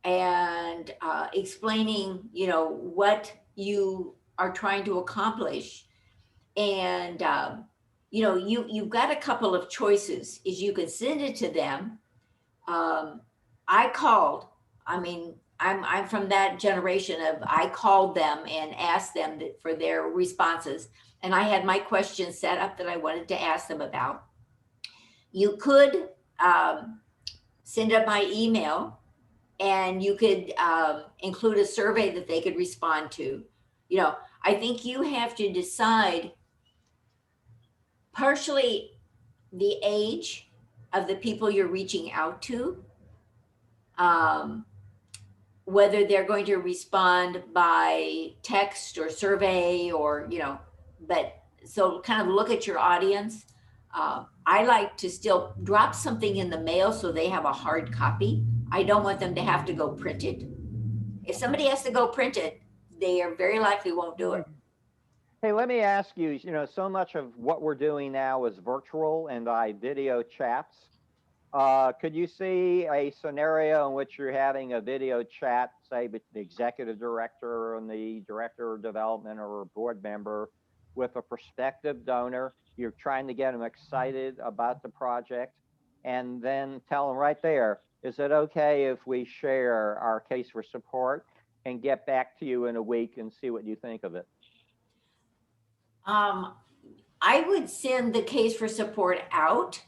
and explaining, you know, what you are trying to accomplish. And, you know, you've got a couple of choices. Is you can send it to them. I called, I mean, I'm from that generation of I called them and asked them for their responses. And I had my questions set up that I wanted to ask them about. You could send up my email, and you could include a survey that they could respond to. You know, I think you have to decide partially the age of the people you're reaching out to, whether they're going to respond by text or survey or, you know, but so kind of look at your audience. I like to still drop something in the mail so they have a hard copy. I don't want them to have to go print it. If somebody has to go print it, they are very likely won't do it. Hey, let me ask you, you know, so much of what we're doing now is virtual and by video chats. Could you see a scenario in which you're having a video chat, say, with the executive director and the director of development or a board member with a prospective donor? You're trying to get them excited about the project, and then tell them right there, is it okay if we share our case for support and get back to you in a week and see what you think of it? I would send the case for support out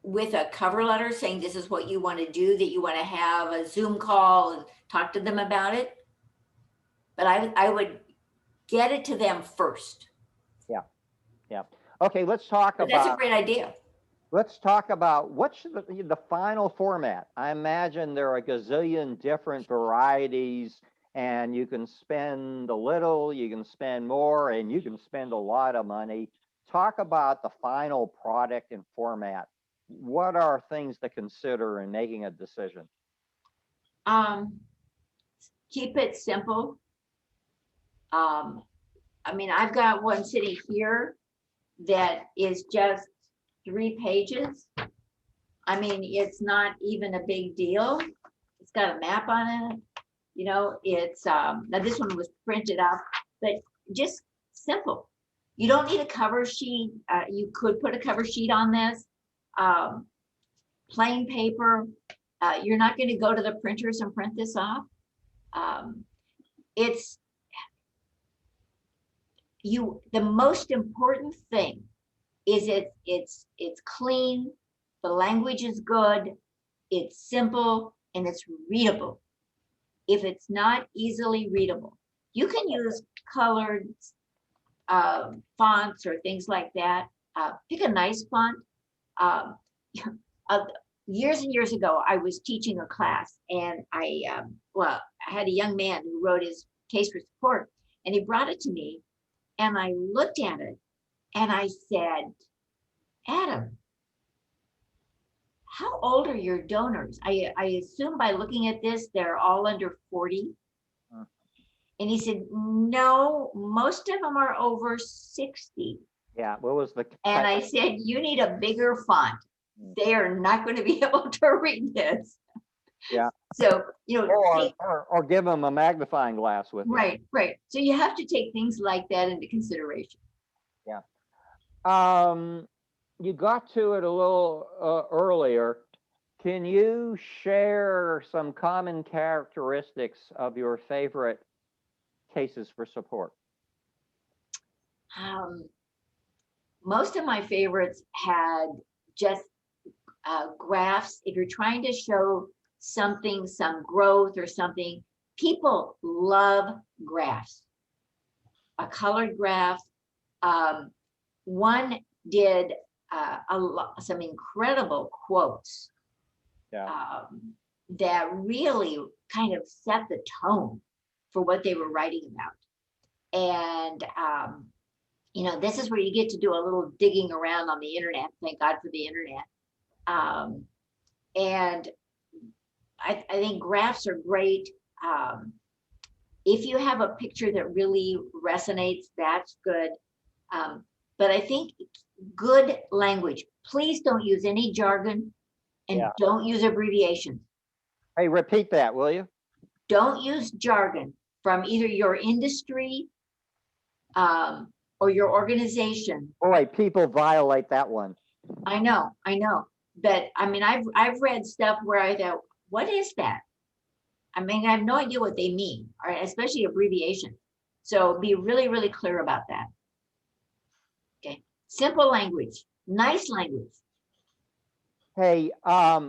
with a cover letter saying this is what you want to do, that you want to have a Zoom call and talk to them about it. But I would get it to them first. Yeah. Okay, let's talk But about. that's a great idea. Let's talk about what's the final format. I imagine there are a gazillion different varieties, and you can spend a little, you can spend more, and you can spend a lot of money. Talk about the final product and format. What are things to consider in making a decision? Keep it simple. I mean, I've got one sitting here that is just 3 pages. I mean, it's not even a big deal. It's got a map on it. You know, it's now this one was printed out, but just simple. You don't need a cover sheet. You could put a cover sheet on this. Plain paper. You're not going to go to the printers and print this off. It's the most important thing is it's clean, the language is good, it's simple, and it's readable. If it's not easily readable, you can use colored fonts or things like that. Pick a nice font. Years and years ago, I was teaching a class, and I had a young man who wrote his case for support, and he brought it to me, and I looked at it, and I said, Adam, how old are your donors? I assume by looking at this, they're all under 40. And he said, no, most of them are over 60. Yeah, what was the? And I said, you need a bigger font. They are not going to be able to read this. Yeah. So, you know, or give them a magnifying glass with it. Right. So you have to take things like that into consideration. Yeah. You got to it a little earlier. Can you share some common characteristics of your favorite cases for support? most of my favorites had just graphs. If you're trying to show something, some growth or something, people love graphs. A colored graph. One did some incredible quotes that really kind of set the tone for what they were writing about. And you know, this is where you get to do a little digging around on the internet. Thank God for the internet. And I think graphs are great. If you have a picture that really resonates, that's good. But I think good language. Please don't use any jargon and don't use abbreviations. Hey, repeat that, will you? Don't use jargon from either your industry or your organization. Boy, people violate that one. I know. But I mean, I've read stuff where I thought, what is that? I mean, I have no idea what they mean, right? Especially abbreviation. So be really, really clear about that. Okay. Simple language, nice language. Hey,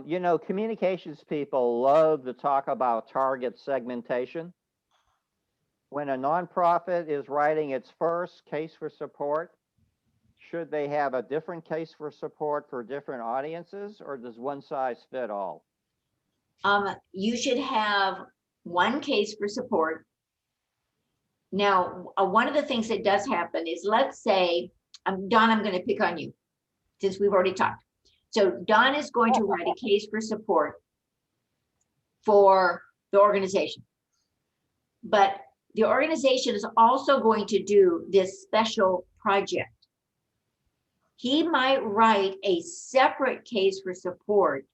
you know, communications people love to talk about target segmentation. When a nonprofit is writing its first case for support, should they have a different case for support for different audiences, or does one size fit all? You should have one case for support. Now, one of the things that does happen is, let's say, Don, I'm going to pick on you since we've already talked. So Don is going to write a case for support for the organization. But the organization is also going to do this special project. He might write a separate case for support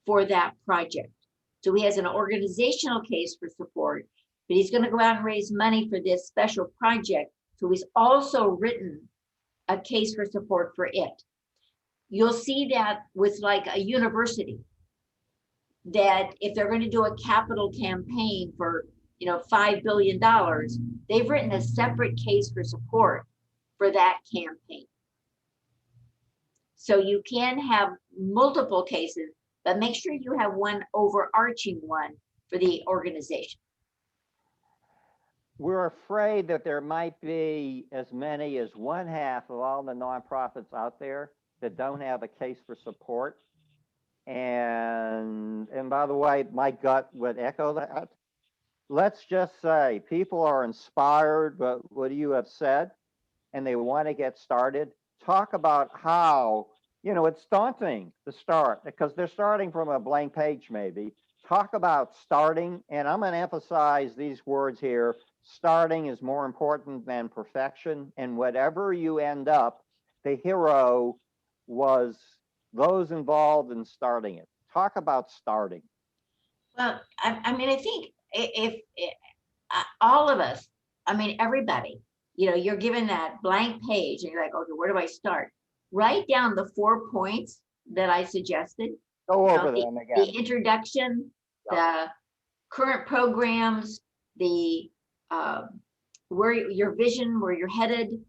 for that project. So he has an organizational case for support, but he's going to go out and raise money for this special project. So he's also written a case for support for it. You'll see that with like a university, that if they're going to do a capital campaign for, you know, $5 billion, they've written a separate case for support for that campaign. So you can have multiple cases, but make sure you have one overarching one for the organization. We're afraid that there might be as many as 1/2 of all the nonprofits out there that don't have a case for support. And by the way, my gut would echo that. Let's just say people are inspired by what you have said and they want to get started. Talk about how, you know, it's daunting to start because they're starting from a blank page maybe. Talk about starting, and I'm going to emphasize these words here. Starting is more important than perfection, and whatever you end up, the hero was those involved in starting it. Talk about starting. Well, I mean, I think if all of us, I mean, everybody, you know, you're given that blank page and you're like, okay, where do I start? Write down the 4 points that I suggested. Go over them again. The introduction, the current programs, the where your vision, where you're headed,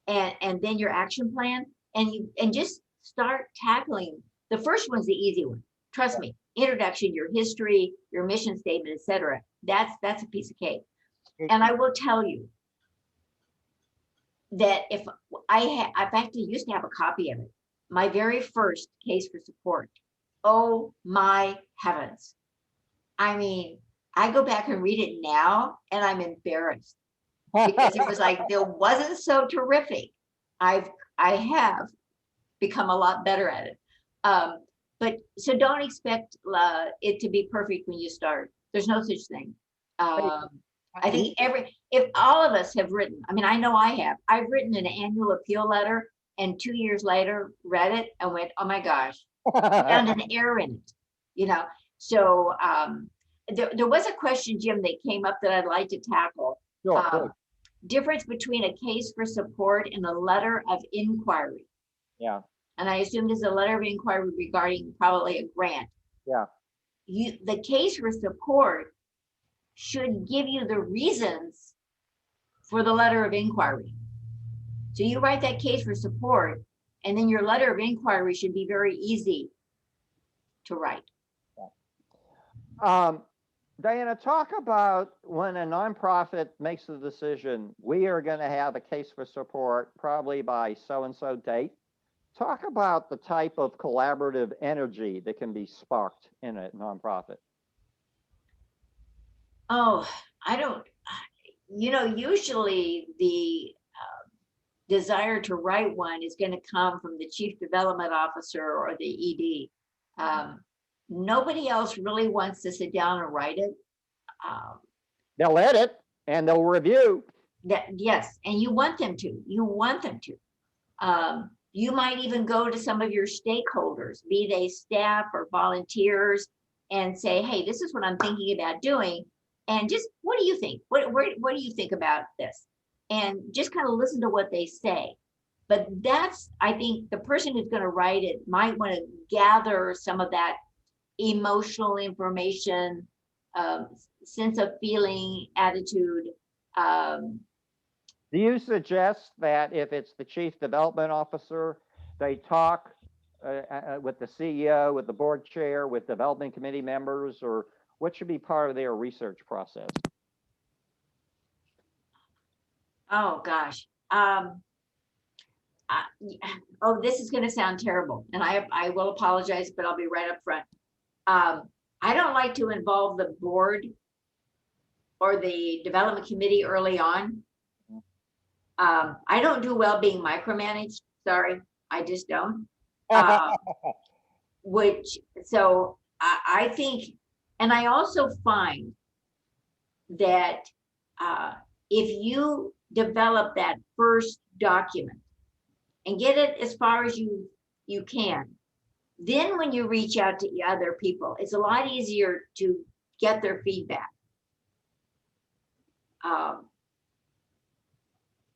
and then your action plan, and just start tackling. The first one's the easy one. Trust me. Introduction, your history, your mission statement, etc. That's a piece of cake. And I will tell you that if I've actually used to have a copy of it, my very first case for support. Oh my heavens. I mean, I go back and read it now and I'm embarrassed because it was like, it wasn't so terrific. I have become a lot better at it. But so don't expect it to be perfect when you start. There's no such thing. I think if all of us have written, I mean, I know I have, I've written an annual appeal letter and 2 years later read it and went, oh my gosh, found an error in it, you know? So there was a question, Jim, that came up that I'd like to tackle. Sure. Difference between a case for support and a letter of inquiry. Yeah. And I assume there's a letter of inquiry regarding probably a grant. Yeah. The case for support should give you the reasons for the letter of inquiry. So you write that case for support, and then your letter of inquiry should be very easy to write. Diana, talk about when a nonprofit makes the decision, we are going to have a case for support probably by so-and-so date. Talk about the type of collaborative energy that can be sparked in a nonprofit. Oh, I don't, usually the desire to write one is going to come from the chief development officer or the ED. Nobody else really wants to sit down and write it. They'll edit and they'll review. Yes, and you want them to. You want them to. You might even go to some of your stakeholders, be they staff or volunteers, and say, "Hey, this is what I'm thinking about doing, and just what do you think? What do you think about this?" And just kind of listen to what they say. But that's, I think, the person who's going to write it might want to gather some of that emotional information, sense of feeling, attitude. Do you suggest that if it's the chief development officer, they talk with the CEO, with the board chair, with development committee members, or what should be part of their research process? Oh gosh. This is going to sound terrible, and I will apologize, but I'll be right up front. I don't like to involve the board or the development committee early on. I don't do well being micromanaged. Sorry, I just don't. So I think, and I also find that if you develop that first document and get it as far as you can, then when you reach out to other people, it's a lot easier to get their feedback.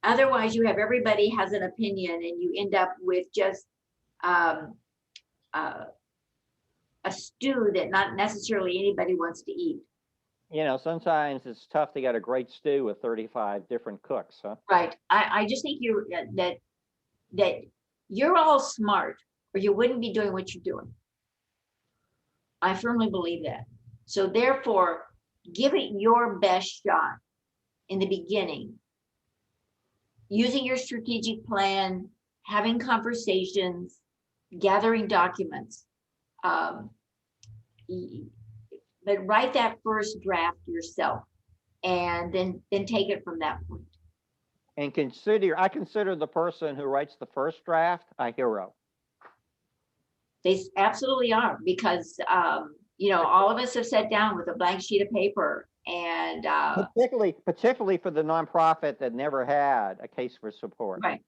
Otherwise, you have everybody has an opinion, and you end up with just a stew that not necessarily anybody wants to eat. Sometimes it's tough to get a great stew with 35 different cooks, huh? Right. I just think that you're all smart, or you wouldn't be doing what you're doing. I firmly believe that. So therefore, give it your best shot in the beginning, using your strategic plan, having conversations, gathering documents. But write that first draft yourself, and then take it from that point. And I consider the person who writes the first draft a hero. They absolutely are, because all of us have sat down with a blank sheet of paper, and particularly for the nonprofit that never had a case for support. Right.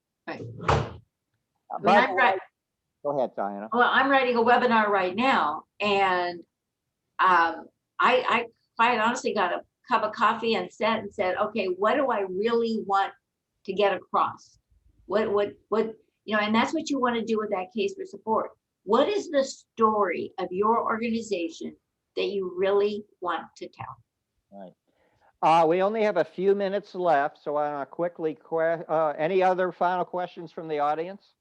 Go ahead, Diana. Well, I'm writing a webinar right now, and I quite honestly got a cup of coffee and sat and said, okay, what do I really want to get across? What and that's what you want to do with that case for support. What is the story of your organization that you really want to tell? Right. We only have a few minutes left, so I want to quickly, any other final questions from the audience?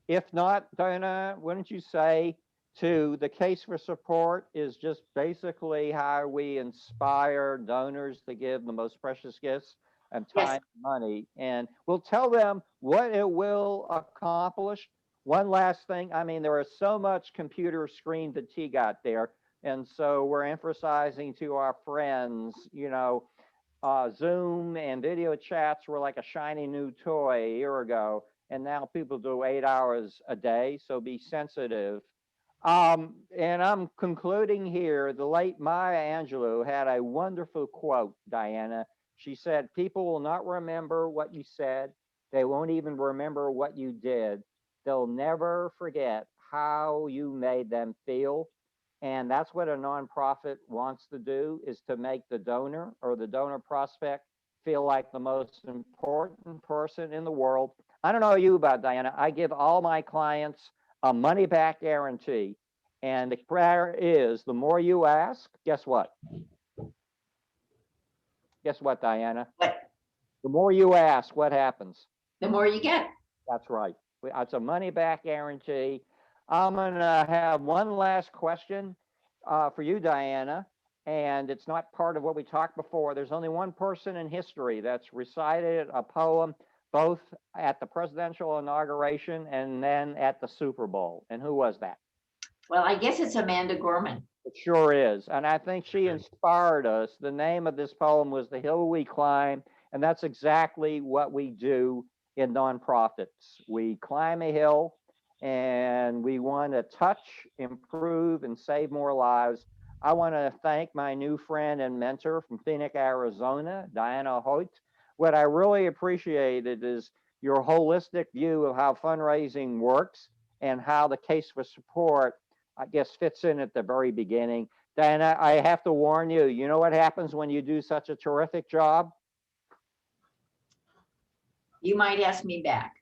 If not, Diana, wouldn't you say the case for support is just basically how we inspire donors to give the most precious gifts and time and money, and we'll tell them what it will accomplish. One last thing, there is so much computer screen fatigue out there, and so we're emphasizing to our friends, Zoom and video chats were like a shiny new toy a year ago, and now people do 8 hours a day, so be sensitive. And I'm concluding here, the late Maya Angelou had a wonderful quote, Diana. She said, people will not remember what you said. They won't even remember what you did. They'll never forget how you made them feel. And that's what a nonprofit wants to do, is to make the donor or the donor prospect feel like the most important person in the world. I don't know you about, Diana. I give all my clients a money back guarantee. And the prayer is, the more you ask, guess what? Guess what, Diana? What? The more you ask, what happens? The more you get. That's right. It's a money back guarantee. I'm going to have one last question for you, Diana, and it's not part of what we talked before. There's only one person in history that's recited a poem both at the presidential inauguration and then at the Super Bowl. And who was that? Well, I guess it's Amanda Gorman. It sure is. And I think she inspired us. The name of this poem was The Hill We Climb. And that's exactly what we do in nonprofits. We climb a hill and we want to touch, improve, and save more lives. I want to thank my new friend and mentor from Phoenix, Arizona, Diana Hoyt. What I really appreciated is your holistic view of how fundraising works and how the case for support, I guess, fits in at the very beginning. Diana, I have to warn you, you know what happens when you do such a terrific job? You might ask me back.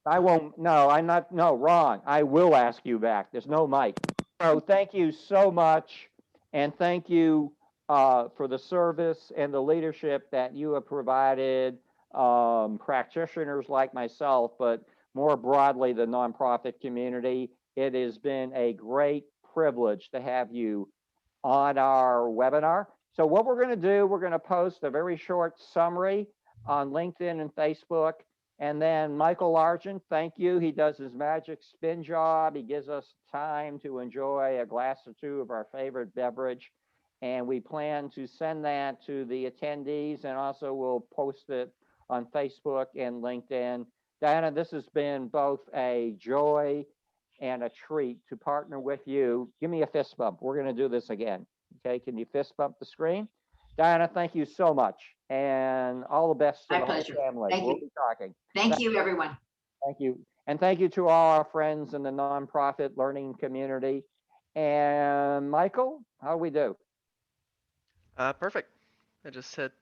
I won't, no, I'm not, no, wrong. I will ask you back. There's no mic. So thank you so much. And thank you for the service and the leadership that you have provided practitioners like myself, but more broadly, the nonprofit community. It has been a great privilege to have you on our webinar. So what we're going to do, we're going to post a very short summary on LinkedIn and Facebook. And then Michael Largent, thank you. He does his magic spin job. He gives us time to enjoy a glass or two of our favorite beverage. And we plan to send that to the attendees, and also we'll post it on Facebook and LinkedIn. Diana, this has been both a joy and a treat to partner with you. Give me a fist bump. We're going to do this again. Okay, can you fist bump the screen? Diana, thank you so much, and all the best to My the whole pleasure. family. Thank We'll you. be talking. Thank you, everyone. Thank you. And thank you to all our friends in the nonprofit learning community. And Michael, how do we do? Perfect. I just hit